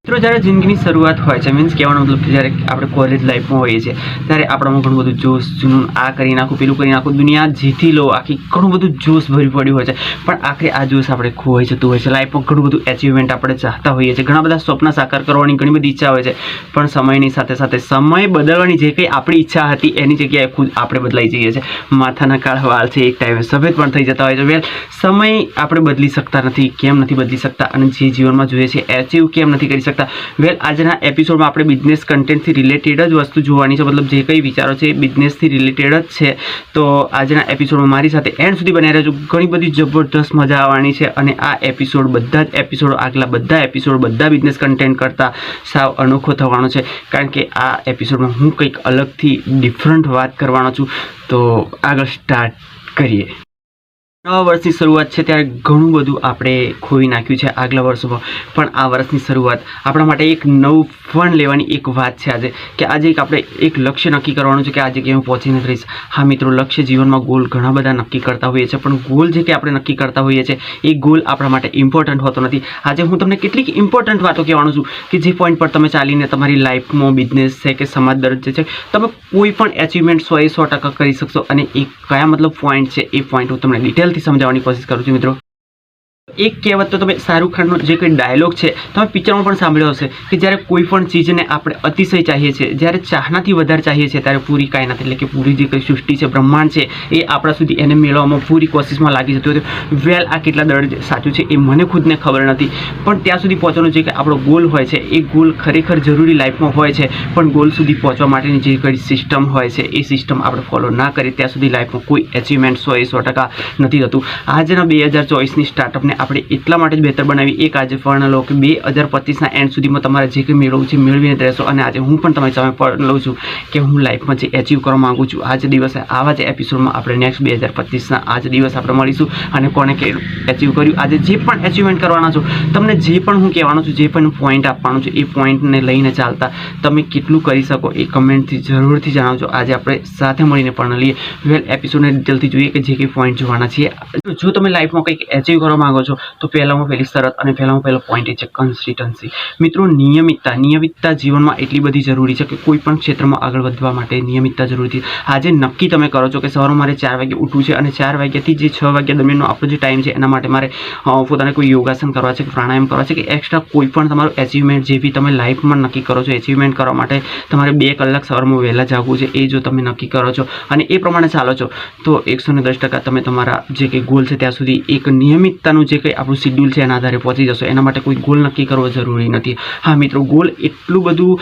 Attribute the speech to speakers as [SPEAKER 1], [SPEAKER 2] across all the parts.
[SPEAKER 1] મિત્રો જ્યારે જિંદગીની શરૂઆત હોય છે મીન્સ કહેવાનો મતલબ કે જ્યારે આપણે કોલેજ લાઈફમાં હોઈએ છીએ ત્યારે આપણામાં ઘણું બધું જોશ જૂનું આ કરી નાખું પેલું કરી નાખું દુનિયા જીતી લો આખી ઘણું બધું જોશ ભરી પડ્યું હોય છે પણ આખરે આ જોશ આપણે ખોવાઈ જતું હોય છે લાઈફમાં ઘણું બધું એચિવમેન્ટ આપણે ચાહતા હોઈએ છીએ ઘણા બધા સ્વપ્ન સાકાર કરવાની ઘણી બધી ઈચ્છા હોય છે પણ સમયની સાથે સાથે સમય બદલવાની જે કંઈ આપણી ઈચ્છા હતી એની જગ્યાએ ખુદ આપણે બદલાઈ જઈએ છીએ માથાના કાળા વાળ છે એક ટાઈમે સફેદ પણ થઈ જતા હોય છે વેલ સમય આપણે બદલી શકતા નથી કેમ નથી બદલી શકતા અને જે જીવનમાં જોઈએ છે એચિવ કેમ નથી કરી શકતા વેલ આજના એપિસોડમાં આપણે બિઝનેસ કન્ટેન્ટથી રિલેટેડ જ વસ્તુ જોવાની છે મતલબ જે કંઈ વિચારો છે બિઝનેસથી રિલેટેડ જ છે તો આજના એપિસોડમાં મારી સાથે એન્ડ સુધી બન્યા રહેજો ઘણી બધી જબરદસ્ત મજા આવવાની છે અને આ એપિસોડ બધા જ એપિસોડ આગલા બધા એપિસોડ બધા બિઝનેસ કન્ટેન્ટ કરતાં સાવ અનોખો થવાનો છે કારણ કે આ એપિસોડમાં હું કંઈક અલગથી ડિફરન્ટ વાત કરવાનો છું તો આગળ સ્ટાર્ટ કરીએ નવા વર્ષની શરૂઆત છે ત્યારે ઘણું બધું આપણે ખોઈ નાખ્યું છે આગલા વર્ષોમાં પણ આ વર્ષની શરૂઆત આપણા માટે એક નવું ફન લેવાની એક વાત છે આજે કે આજે આપણે એક લક્ષ્ય નક્કી કરવાનું છે કે આજે કે હું પહોંચીને રહીશ હા મિત્રો લક્ષ્ય જીવનમાં ગોલ ઘણા બધા નક્કી કરતા હોઈએ છીએ પણ ગોલ જે કે આપણે નક્કી કરતા હોઈએ છીએ એ ગોલ આપણા માટે ઇમ્પોર્ટન્ટ હોતો નથી આજે હું તમને કેટલીક ઇમ્પોર્ટન્ટ વાતો કહેવાનું છું કે જે પોઈન્ટ પર તમે ચાલીને તમારી લાઈફમાં બિઝનેસ છે કે સમાજ દરજ્જે છે તમે કોઈ પણ એચિવમેન્ટ 100% કરી શકશો અને એ કયા મતલબ પોઈન્ટ છે એ પોઈન્ટ હું તમને ડિટેલથી સમજાવવાની કોશિશ કરું છું મિત્રો એક કહેવત તો તમે શાહરુખ ખાનનો જે કંઈ ડાયલોગ છે તમે પિક્ચરમાં પણ સાંભળ્યો હશે કે જ્યારે કોઈ પણ ચીજને આપણે અતિશય ચાહીએ છીએ જ્યારે ચાહનાથી વધારે ચાહીએ છીએ ત્યારે પૂરી કાયનાત એટલે કે પૂરી જે કંઈ સૃષ્ટિ છે બ્રહ્માંડ છે એ આપણા સુધી એને મેળવવામાં પૂરી કોશિશમાં લાગી જતું હતું વેલ આ કેટલા દર્દ સાચું છે એ મને ખુદને ખબર નથી પણ ત્યાં સુધી પહોંચવાનું છે કે આપણો ગોલ હોય છે એ ગોલ ખરેખર જરૂરી લાઈફમાં હોય છે પણ ગોલ સુધી પહોંચવા માટેની જે કંઈ સિસ્ટમ હોય છે એ સિસ્ટમ આપણે ફોલો ના કરીએ ત્યાં સુધી લાઈફમાં કોઈ એચિવમેન્ટ 100% નથી થતું આજના 2024ની સ્ટાર્ટઅપને આપણે એટલા માટે જ બહેતર બનાવી એક આજે ફર્ણ લો કે 2025ના એન્ડ સુધીમાં તમારે જે કંઈ મેળવવું છે મેળવીને જ રહેશો અને આજે હું પણ તમારી સામે ફર્ણ લઉં છું કે હું લાઈફમાં જે એચિવ કરવા માગું છું આજ દિવસે આવા જ એપિસોડમાં આપણે નેક્સ્ટ 2025ના આજ દિવસ આપણે મળીશું અને કોને એચિવ કર્યું આજે જે પણ એચિવમેન્ટ કરવાના છો તમને જે પણ હું કહેવાનો છું જે પણ પોઈન્ટ આપવાનું છે એ પોઈન્ટને લઈને ચાલતા તમે કેટલું કરી શકો એ કમેન્ટથી જરૂરથી જણાવજો આજે આપણે સાથે મળીને પણ લઈએ વેલ એપિસોડને ડિટેલથી જોઈએ કે જે કંઈ પોઈન્ટ જોવાના છીએ જો તમે લાઈફમાં કંઈક એચિવ કરવા માગો છો તો પહેલામાં પહેલી શરત અને પહેલો પોઈન્ટ એ છે કન્સિસ્ટન્સી મિત્રો નિયમિતતા જીવનમાં એટલી બધી જરૂરી છે કે કોઈ પણ ક્ષેત્રમાં આગળ વધવા માટે નિયમિતતા જરૂરી છે આજે નક્કી તમે કરો છો કે સવારમાં મારે 4 વાગે ઉઠવું છે અને 4 વાગ્યાથી જે 6 વાગ્યા દરમિયાનનો આપણો જે ટાઈમ છે એના માટે મારે પોતાને કોઈ યોગાસન કરવા છે કે પ્રાણાયામ કરવા છે કે એક્સ્ટ્રા કોઈ પણ તમારું એચિવમેન્ટ જે બી તમે લાઈફમાં નક્કી કરો છો એચિવમેન્ટ કરવા માટે તમારે 2 કલાક સવારમાં વહેલા જાગવું છે એ જો તમે નક્કી કરો છો અને એ પ્રમાણે ચાલો છો તો 110% તમે તમારા જે કંઈ ગોલ છે ત્યાં સુધી એક નિયમિતતાનું જે કંઈ આપણું શિડ્યુલ છે એના આધારે પહોંચી જશો એના માટે કોઈ ગોલ નક્કી કરવો જરૂરી નથી હા મિત્રો ગોલ એટલું બધું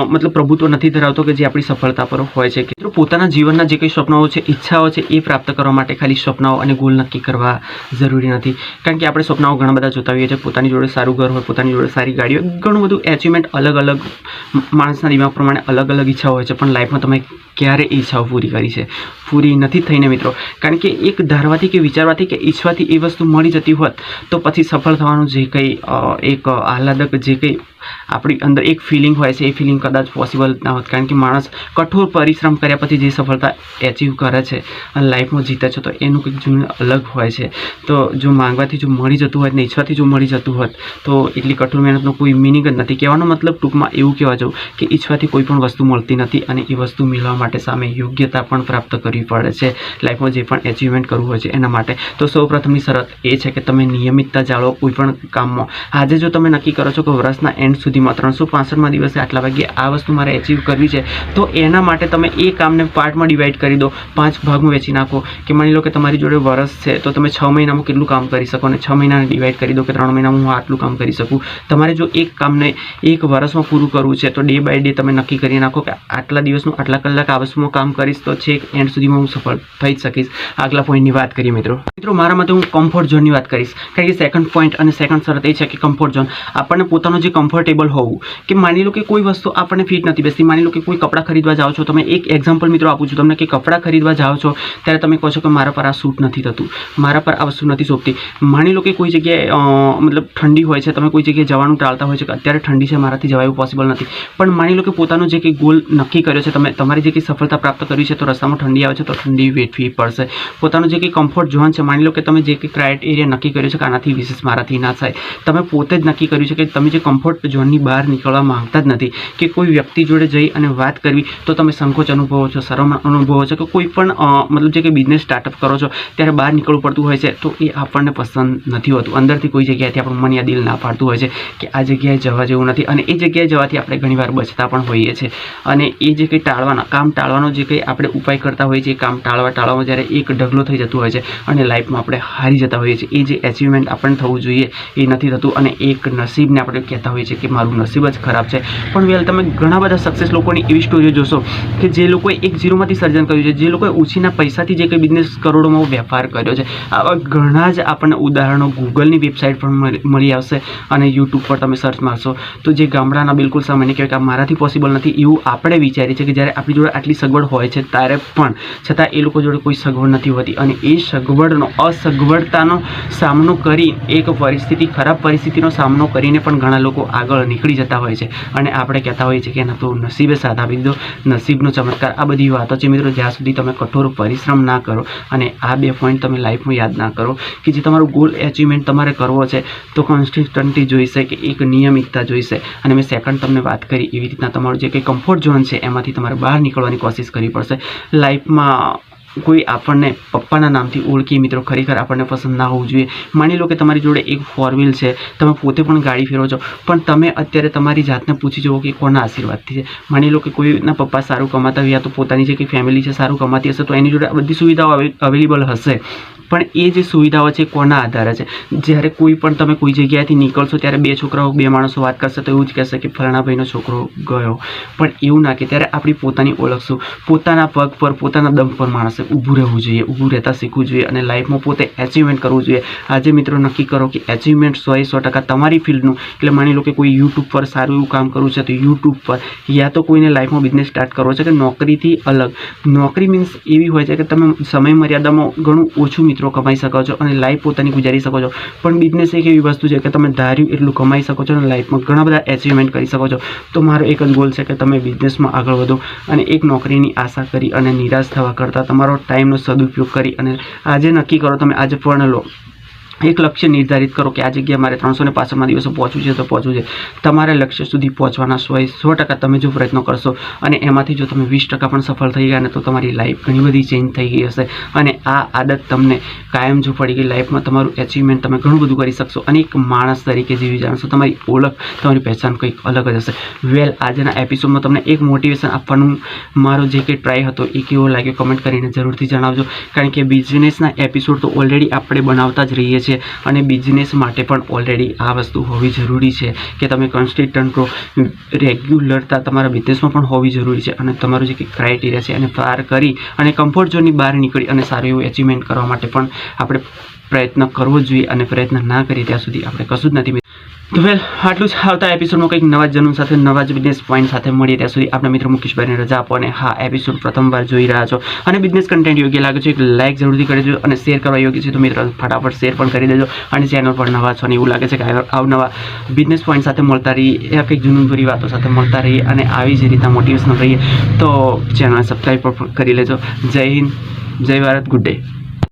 [SPEAKER 1] મતલબ પ્રભુત્વ નથી ધરાવતો કે જે આપણી સફળતા પર હોય છે કે મિત્રો પોતાના જીવનના જે કંઈ સપનાઓ છે ઈચ્છાઓ છે એ પ્રાપ્ત કરવા માટે ખાલી સપનાઓ અને ગોલ નક્કી કરવા જરૂરી નથી કારણ કે આપણે સપનાઓ ઘણા બધા જોતા હોઈએ છીએ પોતાની જોડે સારું ઘર હોય પોતાની જોડે સારી ગાડીઓ ઘણું બધું એચિવમેન્ટ અલગ અલગ માણસના દિમાગ પ્રમાણે અલગ અલગ ઈચ્છાઓ હોય છે પણ લાઈફમાં તમે ક્યારે ઈચ્છાઓ પૂરી કરી છે પૂરી નથી થઈને મિત્રો કારણ કે એક ધારવાથી કે વિચારવાથી કે ઈચ્છવાથી એ વસ્તુ મળી જતી હોત તો પછી સફળ થવાનું જે કંઈ એક આહલાદક જે કંઈ આપણી અંદર એક ફિલિંગ હોય છે એ ફિલિંગ કદાચ પોસિબલ ના હોત કારણ કે માણસ કઠોર પરિશ્રમ કર્યા પછી જે સફળતા એચિવ કરે છે અને લાઈફમાં જીતે છે તો એનું કંઈક જૂનું અલગ હોય છે તો જો માંગવાથી જો મળી જતું હોત ને ઈચ્છવાથી જો મળી જતું હોત તો એટલી કઠોર મહેનતનો કોઈ મિનિંગ જ નથી કહેવાનો મતલબ ટૂંકમાં એવું કહેવા જાઉં કે ઈચ્છવાથી કોઈ પણ વસ્તુ મળતી નથી અને એ વસ્તુ મેળવવા માટે સામે યોગ્યતા પણ પ્રાપ્ત કરવી પડે છે લાઈફમાં જે પણ એચિવમેન્ટ કરવું હોય છે એના માટે તો સૌપ્રથમની શરત એ છે કે તમે નિયમિતતા જાળવો કોઈ પણ કામમાં આજે જો તમે નક્કી કરો છો કે વર્ષના એન્ડ સુધીમાં 365માં દિવસે આટલા વાગ્યે આ વસ્તુ મારે એચિવ કરવી છે તો એના માટે તમે એ કામને પાર્ટમાં ડિવાઈડ કરી દો 5 ભાગમાં વેચી નાખો કે માની લો કે તમારી જોડે વર્ષ છે તો તમે 6 મહિનામાં કેટલું કામ કરી શકો અને 6 મહિનાને ડિવાઈડ કરી દો કે 3 મહિનામાં હું આટલું કામ કરી શકું તમારે જો એક કામને એક વર્ષમાં પૂરું કરવું છે તો ડે બાય ડે તમે નક્કી કરી નાખો કે આટલા દિવસનું આટલા કલાક આ વસ્તુમાં કામ કરીશ તો છેક એન્ડ સુધીમાં હું સફળ થઈ જ શકીશ આગલા પોઈન્ટની વાત કરીએ મિત્રો મારા માટે હું કમ્ફર્ટ ઝોનની વાત કરીશ કારણ કે સેકન્ડ પોઈન્ટ અને સેકન્ડ શરત એ છે કે કમ્ફર્ટ ઝોન આપણને પોતાનો જે કમ્ફર્ટેબલ હોવું કે માની લો કે કોઈ વસ્તુ આપણને ફિટ નથી બેસતી માની લો કે કોઈ કપડાં ખરીદવા જાઓ છો તમે એક એક્ઝામ્પલ મિત્રો આપું છું તમને કે કપડાં ખરીદવા જાઓ છો ત્યારે તમે કહો છો કે મારા પર આ સૂટ નથી થતું મારા પર આ વસ્તુ નથી શોભતી માની લો કે કોઈ જગ્યાએ મતલબ ઠંડી હોય છે તમે કોઈ જગ્યાએ જવાનું ટાળતા હોય છે કે અત્યારે ઠંડી છે મારાથી જવા એવું પોસિબલ નથી પણ માની લો કે પોતાનો જે કંઈ ગોલ નક્કી કર્યો છે તમે તમારી જે કંઈ કંઈ સફળતા પ્રાપ્ત કરવી છે તો રસ્તામાં ઠંડી આવે છે તો ઠંડી વેઠવી પડશે. પોતાનું જે કંઈ કમ્ફર્ટ ઝોન છે, માની લો કે તમે જે કંઈ ક્રાઇટેરિયા નક્કી કર્યો છે કે આનાથી વિશેષ મારાથી ના થાય, તમે પોતે જ નક્કી કર્યું છે કે તમે જે કમ્ફર્ટ ઝોનની બહાર નીકળવા માંગતા જ નથી, કે કોઈ વ્યક્તિ જોડે જઈ અને વાત કરવી તો તમે સંકોચ અનુભવો છો, શરમ અનુભવો છો, કે કોઈ પણ મતલબ જે કંઈ બિઝનેસ સ્ટાર્ટઅપ કરો છો ત્યારે બહાર નીકળવું પડતું હોય છે, તો એ આપણને પસંદ નથી હોતું. અંદરથી કોઈ જગ્યાએથી આપણું મન યા દિલ ના પાડતું હોય છે કે આ જગ્યાએ જવા જેવું નથી, અને એ જગ્યાએ જવાથી આપણે ઘણીવાર બચતા પણ હોઈએ છીએ. અને એ જે કંઈ કામ ટાળવાનો જે કંઈ આપણે ઉપાય કરતા હોઈએ છીએ, કામ ટાળવામાં જ્યારે એક ઢગલો થઈ જતું હોય છે અને લાઈફમાં આપણે હારી જતા હોઈએ છીએ, એ જે એચિવમેન્ટ આપણને થવું જોઈએ એ નથી થતું, અને એક નસીબને આપણે કહેતા હોઈએ છીએ કે મારું નસીબ જ ખરાબ છે. પણ વેલ, તમે ઘણા બધા સક્સેસ લોકોની એવી સ્ટોરીઓ જોશો કે જે લોકોએ 1-0માંથી સર્જન કર્યું છે, જે લોકોએ ઓછીના પૈસાથી જે કંઈ બિઝનેસ કરોડોમાં વેપાર કર્યો છે. આવા ઘણા જ આપણને ઉદાહરણો ગૂગલની વેબસાઇટ પર મળી આવશે, અને યુટ્યુબ પર તમે સર્ચ મારશો તો જે ગામડાના બિલકુલ સામાન્ય કહેવાય કે આ મારાથી પોસિબલ નથી એવું આપણે વિચારીએ છીએ, કે જ્યારે આપણી જોડે આટલી સગવડ હોય છે ત્યારે પણ છતાં એ લોકો જોડે કોઈ સગવડ નથી હોતી, અને એ અસગવડતાનો સામનો કરી એક ખરાબ પરિસ્થિતિનો સામનો કરીને પણ ઘણા લોકો આગળ નીકળી જતા હોય છે, અને આપણે કહેતા હોઈએ છીએ કે એના તો નસીબે સાથ આપી દીધો, નસીબનો ચમત્કાર. આ બધી વાતો છે મિત્રો, જ્યાં સુધી તમે કઠોર પરિશ્રમ ના કરો અને આ 2 પોઈન્ટ તમે લાઈફમાં યાદ ના કરો કે જે તમારું ગોલ એચિવમેન્ટ તમારે કરવો છે તો કન્સિસ્ટન્ટી જોઈશે, કે એક નિયમિતતા જોઈશે. અને મેં સેકન્ડ તમને વાત કરી એવી રીતના તમારું જે કંઈ કમ્ફર્ટ ઝોન છે એમાંથી તમારે બહાર નીકળવાની કોશિશ કરવી પડશે. લાઈફમાં કોઈ આપણને પપ્પાના નામથી ઓળખી મિત્રો ખરેખર આપણને પસંદ ના હોવું જોઈએ. માની લો કે તમારી જોડે એક 4 વ્હીલ છે, તમે પોતે પણ ગાડી ફેરવો છો, પણ તમે અત્યારે તમારી જાતને પૂછી જુઓ કે કોના આશીર્વાદથી છે. માની લો કે કોઈના પપ્પા સારું કમાતા હોય, યા તો પોતાની જે કંઈ ફેમિલી છે સારું કમાતી હશે, તો એની જોડે બધી સુવિધાઓ અવેલેબલ હશે, પણ એ જે સુવિધાઓ છે કોના આધારે છે? જ્યારે કોઈ પણ તમે કોઈ જગ્યાએથી નીકળશો ત્યારે 2 છોકરાઓ 2 માણસો વાત કરશે તો એવું જ કહેશે કે ફલાણા ભાઈનો છોકરો ગયો, પણ એવું ના કે ત્યારે આપણી પોતાની ઓળખશું, પોતાના પગ પર પોતાના દમ પર માણસે ઊભું રહેવું જોઈએ, ઊભું રહેતા શીખવું જોઈએ, અને લાઈફમાં પોતે એચિવમેન્ટ કરવું જોઈએ. આજે મિત્રો નક્કી કરો કે એચિવમેન્ટ 100% તમારી ફિલ્ડનું, એટલે માની લો કે કોઈ યુટ્યુબ પર સારું એવું કામ કરવું છે તો યુટ્યુબ પર, યા તો કોઈને લાઈફમાં બિઝનેસ સ્ટાર્ટ કરવો છે કે નોકરીથી અલગ. નોકરી મીન્સ એવી હોય છે કે તમે સમય મર્યાદામાં ઘણું ઓછું મિત્રો કમાઈ શકો છો અને લાઈફ પોતાની ગુજારી શકો છો, પણ બિઝનેસ એક એવી વસ્તુ છે કે તમે ધાર્યું એટલું કમાઈ શકો છો અને લાઈફમાં ઘણા બધા એચિવમેન્ટ કરી શકો છો. તો મારો એક જ ગોલ છે કે તમે બિઝનેસમાં આગળ વધો, અને એક નોકરીની આશા કરી અને નિરાશ થવા કરતાં તમારો ટાઈમનો સદુપયોગ કરી અને આજે નક્કી કરો, તમે આજે પણ લો, એક લક્ષ્ય નિર્ધારિત કરો કે આ જગ્યાએ મારે 365 દિવસો પહોંચવું છે તો પહોંચવું છે. તમારા લક્ષ્ય સુધી પહોંચવાના 100% તમે જો પ્રયત્નો કરશો અને એમાંથી જો તમે 20% પણ સફળ થઈ ગયા ને તો તમારી લાઈફ ઘણી બધી ચેન્જ થઈ ગઈ હશે, અને આ આદત તમને કાયમ જો પડી ગઈ, લાઈફમાં તમારું એચિવમેન્ટ તમે ઘણું બધું કરી શકશો અને એક માણસ તરીકે જીવી જાણશો. તમારી ઓળખ, તમારી પહેચાન કંઈક અલગ જ હશે. વેલ, આજના એપિસોડમાં તમને એક મોટિવેશન આપવાનું મારો જે કંઈ ટ્રાય હતો એ કેવો લાગ્યો કમેન્ટ કરીને જરૂરથી જણાવજો, કારણ કે બિઝનેસના એપિસોડ તો ઓલરેડી આપણે બનાવતા જ રહીએ છીએ, અને બિઝનેસ માટે પણ ઓલરેડી આ વસ્તુ હોવી જરૂરી છે કે તમે કન્સિસ્ટન્ટ રહો, રેગ્યુલરતા તમારા બિઝનેસમાં પણ હોવી જરૂરી છે, અને તમારું જે કંઈ ક્રાઇટેરિયા છે એને પાર કરી અને કમ્ફર્ટ ઝોનની બહાર નીકળી અને સારું એવું એચિવમેન્ટ કરવા માટે પણ આપણે પ્રયત્ન કરવો જ જોઈએ, અને પ્રયત્ન ના કરીએ ત્યાં સુધી આપણે કશું જ નથી. તો વેલ, આટલું જ. આવતા એપિસોડમાં કંઈક નવા જનૂન સાથે, નવા જ બિઝનેસ પોઈન્ટ સાથે મળીએ. ત્યાં સુધી આપણા મિત્ર મુકેશભાઈને રજા આપો. અને હા, એપિસોડ પ્રથમવાર જોઈ રહ્યા છો અને બિઝનેસ કન્ટેન્ટ યોગ્ય લાગે છે એક લાઇક જરૂરથી કરી દેજો, અને શેર કરવા યોગ્ય છે તો મિત્રો ફટાફટ શેર પણ કરી દેજો. અને ચેનલ પર નવા છો અને એવું લાગે છે કે આવનવા બિઝનેસ પોઈન્ટ સાથે મળતા રહીએ, યા કંઈક જૂનભરી વાતો સાથે મળતા રહીએ અને આવી જ રીતના મોટિવેશનલ રહીએ, તો ચેનલ સબસ્ક્રાઈબ પણ કરી લેજો. જય હિન્દ, જય ભારત, ગુડ ડે.